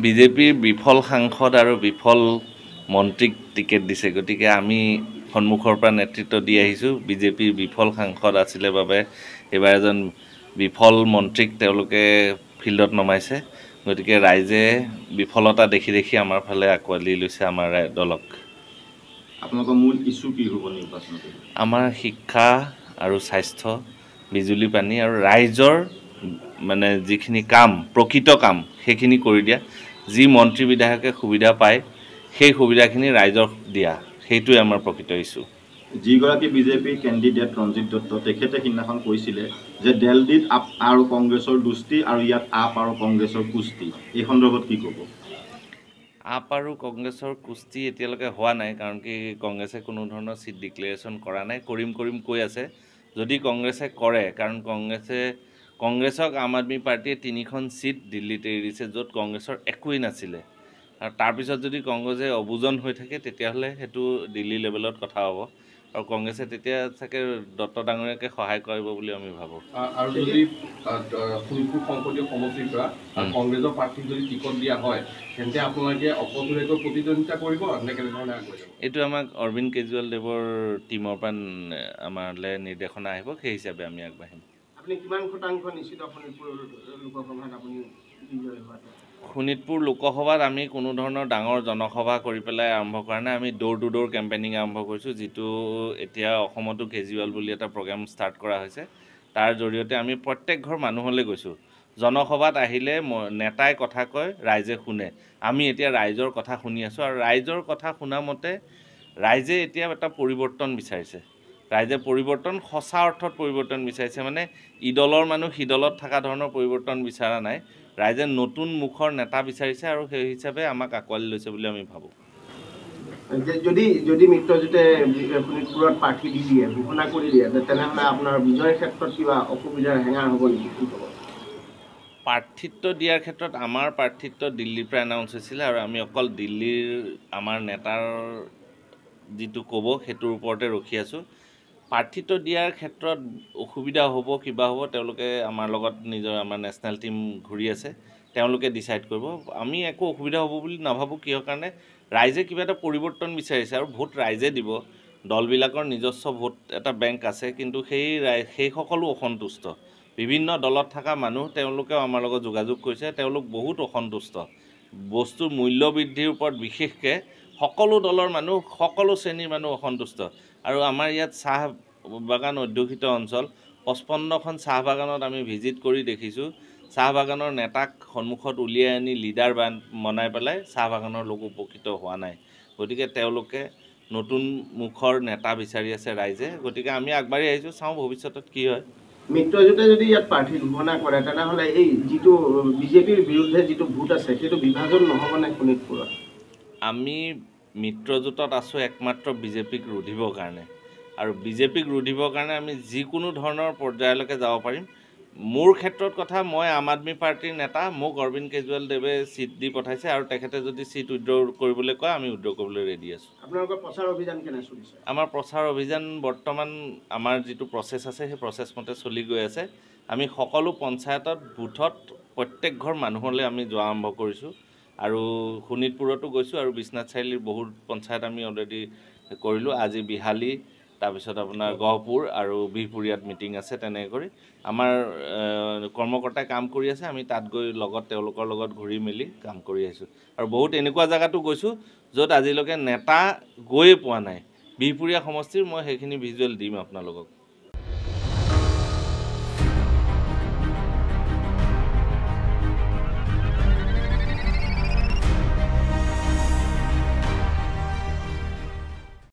বিজেপিৰ বিফল সাংসদ আৰু বিফল মন্ত্ৰীক টিকেট দিছে, গতিকে আমি সন্মুখৰ পৰা নেতৃত্ব দি আহিছোঁ। বিজেপিৰ বিফল সাংসদ আছিলে বাবে এইবাৰ এজন বিফল মন্ত্ৰীক তেওঁলোকে ফিল্ডত নমাইছে, গতিকে ৰাইজে বিফলতা দেখি দেখি আমাৰ ফালে আঁকোৱালি লৈছে আমাৰ দলক। আপোনালোকৰ মূল ইছ্যু কি হ'ব নিৰ্বাচনত? আমাৰ শিক্ষা আৰু স্বাস্থ্য, বিজুলী পানী আৰু ৰাইজৰ মানে যিখিনি কাম, প্ৰকৃত কাম সেইখিনি কৰি দিয়া। যি মন্ত্ৰী বিধায়কে সুবিধা পায় সেই সুবিধাখিনি ৰাইজক দিয়া, সেইটোৱে আমাৰ প্ৰকৃত ইছ্যু। যিগৰাকী বিজেপি কেণ্ডিডেট ৰঞ্জিত দত্ত, তেখেতে সিদিনাখন কৈছিলে যে দিল্লীত আপ আৰু কংগ্ৰেছৰ দুষ্টি আৰু ইয়াত আপ আৰু কংগ্ৰেছৰ কুস্তি। এই সন্দৰ্ভত কি ক'ব? আপ আৰু কংগ্ৰেছৰ কুস্তি এতিয়ালৈকে হোৱা নাই, কাৰণ কি কংগ্ৰেছে কোনো ধৰণৰ চিট ডিক্লেৰেশ্যন কৰা নাই। কৰিম কৈ আছে। যদি কংগ্ৰেছে কৰে, কাৰণ কংগ্ৰেছক আম আদমি পাৰ্টীয়ে 3খন চিট দিল্লীত এৰি দিছে, য'ত কংগ্ৰেছৰ একোৱেই নাছিলে। আৰু তাৰপিছত যদি কংগ্ৰেছে অবুজন হৈ থাকে, তেতিয়াহ'লে সেইটো দিল্লী লেভেলত কথা হ'ব, আৰু কংগ্ৰেছে তেতিয়া চাগে দত্ত ডাঙৰীয়াকে সহায় কৰিব বুলি আমি ভাবোঁ। আৰু যদি শোণিতপুৰ সংসদীয় সমষ্টিৰ পৰা কংগ্ৰেছৰ প্ৰাৰ্থীক যদি টিকট দিয়া হয়, তেন্তে আপোনালোকে অপৰাধীকৈ প্ৰতিদ্বন্দ্বিতা কৰিব নে কেনেধৰণে আগুৱাই যাব? এইটো আমাক অৰবিন্দ কেজৰিৱালদেৱৰ টীমৰ পৰা আমালৈ নিৰ্দেশনা আহিব, সেই হিচাপে আমি আগবাঢ়িম। আপুনি কিমান শতাংশ নিশ্চিত শোণিতপুৰ লোকসভাত আপুনি বিজয়ী হোৱাটো? শোণিতপুৰ লোকসভাত আমি কোনো ধৰণৰ ডাঙৰ জনসভা কৰি পেলাই আৰম্ভ কৰা নাই। আমি ড'ৰ টু ড'ৰ কেম্পেইনিং আৰম্ভ কৰিছোঁ, যিটো এতিয়া অসমতো কেজৰিৱাল বুলি এটা প্ৰগ্ৰাম ষ্টাৰ্ট কৰা হৈছে। তাৰ জৰিয়তে আমি প্ৰত্যেক ঘৰ মানুহলৈ গৈছোঁ। জনসভাত আহিলে নেতাই কথা কয়, ৰাইজে শুনে। আমি এতিয়া ৰাইজৰ কথা শুনি আছোঁ, আৰু ৰাইজৰ কথা শুনা মতে ৰাইজে এতিয়া এটা পৰিৱৰ্তন বিচাৰিছে। ৰাইজে পৰিৱৰ্তন, সঁচা অৰ্থত পৰিৱৰ্তন বিচাৰিছে, মানে ইদলৰ মানুহ সিদলত থকা ধৰণৰ পৰিৱৰ্তন বিচৰা নাই। ৰাইজে নতুন মুখৰ নেতা বিচাৰিছে, আৰু সেই হিচাপে আমাক আঁকোৱালি লৈছে বুলি আমি ভাবোঁ। যদি মিত্ৰজোঁটে শোণিতপুৰত প্ৰাৰ্থী দি দিয়ে, ঘোষণা কৰি দিয়ে, তেনেহ'লে আপোনাৰ বিজয়ৰ ক্ষেত্ৰত কিবা অসুবিধাৰ হেঙাৰ হ'ব নেকি? কি ক'ব? প্ৰাৰ্থিত্ব দিয়াৰ ক্ষেত্ৰত আমাৰ প্ৰাৰ্থিত্ব দিল্লীৰ পৰা এনাউন্স হৈছিলে, আৰু আমি অকল দিল্লীৰ আমাৰ নেতাৰ যিটো ক'ব সেইটোৰ ওপৰতে ৰখি আছোঁ। প্ৰাৰ্থিত্ব দিয়াৰ ক্ষেত্ৰত অসুবিধা হ'ব, কিবা হ'ব, তেওঁলোকে আমাৰ লগত আমাৰ নেশ্যনেল টীম ঘূৰি আছে, তেওঁলোকে ডিচাইড কৰিব। আমি একো অসুবিধা হ'ব বুলি নাভাবোঁ। কিহৰ কাৰণে? ৰাইজে কিবা এটা পৰিৱৰ্তন বিচাৰিছে, আৰু ভোট ৰাইজে দিব। দলবিলাকৰ নিজস্ব ভোট এটা বেংক আছে, কিন্তু সেই সকলো অসন্তুষ্ট। বিভিন্ন দলত থকা মানুহ, তেওঁলোকেও আমাৰ লগত যোগাযোগ কৰিছে, তেওঁলোক বহুত অসন্তুষ্ট। বস্তুৰ মূল্য বৃদ্ধিৰ ওপৰত বিশেষকৈ সকলো দলৰ মানুহ, সকলো শ্ৰেণীৰ মানুহ অসন্তুষ্ট। আৰু আমাৰ ইয়াত চাহ বাগান অধ্যুষিত অঞ্চল, 55খন চাহ বাগানত আমি ভিজিট কৰি দেখিছোঁ, চাহ বাগানৰ নেতাক সন্মুখত উলিয়াই আনি লিডাৰ বনাই পেলাই চাহ বাগানৰ লোক উপকৃত হোৱা নাই। গতিকে তেওঁলোকে নতুন মুখৰ নেতা বিচাৰি আছে ৰাইজে। গতিকে আমি আগবাঢ়ি আহিছোঁ, চাওঁ ভৱিষ্যতত কি হয়। মিত্ৰজোঁটে যদি ইয়াত প্ৰাৰ্থী ঘোষণা কৰে, তেনেহ'লে এই যিটো বিজেপিৰ বিৰুদ্ধে যিটো ভোট আছে, সেইটো বিভাজন নহ'বনে শোণিতপুৰত? আমি মিত্ৰজোঁটত আছোঁ একমাত্ৰ বিজেপিক ৰুধিবৰ কাৰণে, আৰু বিজেপিক ৰুধিবৰ কাৰণে আমি যিকোনো ধৰণৰ পৰ্যায়লৈকে যাব পাৰিম। মোৰ ক্ষেত্ৰত কথা, মই আম আদমি পাৰ্টীৰ নেতা, মোক অৰবিন্দ কেজৰিৱালদেৱে চিট দি পঠাইছে, আৰু তেখেতে যদি চিট উইথড্ৰ কৰিবলৈ কয়, আমি উইথড্ৰ কৰিবলৈ ৰেডি আছোঁ। আপোনালোকৰ প্ৰচাৰ অভিযান কেনে চলিছে? আমাৰ প্ৰচাৰ অভিযান বৰ্তমান আমাৰ যিটো প্ৰচেছ আছে, সেই প্ৰচেছ মতে চলি গৈ আছে। আমি সকলো পঞ্চায়তত, বুথত, প্ৰত্যেক ঘৰ মানুহলৈ আমি যোৱা আৰম্ভ কৰিছোঁ, আৰু শোণিতপুৰতো গৈছোঁ, আৰু বিশ্বনাথ চাৰিআলিৰ বহুত পঞ্চায়ত আমি অলৰেডি কৰিলোঁ। আজি বিহালী, তাৰপিছত আপোনাৰ গহপুৰ আৰু বিহপুৰীয়াত মিটিং আছে। তেনেকৈ কৰি আমাৰ কৰ্মকৰ্তাই কাম কৰি আছে, আমি তাত গৈ তেওঁলোকৰ লগত ঘূৰি মেলি কাম কৰি আহিছোঁ। আৰু বহুত এনেকুৱা জেগাতো গৈছোঁ য'ত আজিলৈকে নেতা গৈয়ে পোৱা নাই। বিহপুৰীয়া সমষ্টিৰ মই সেইখিনি ভিজুৱেল দিম আপোনালোকক।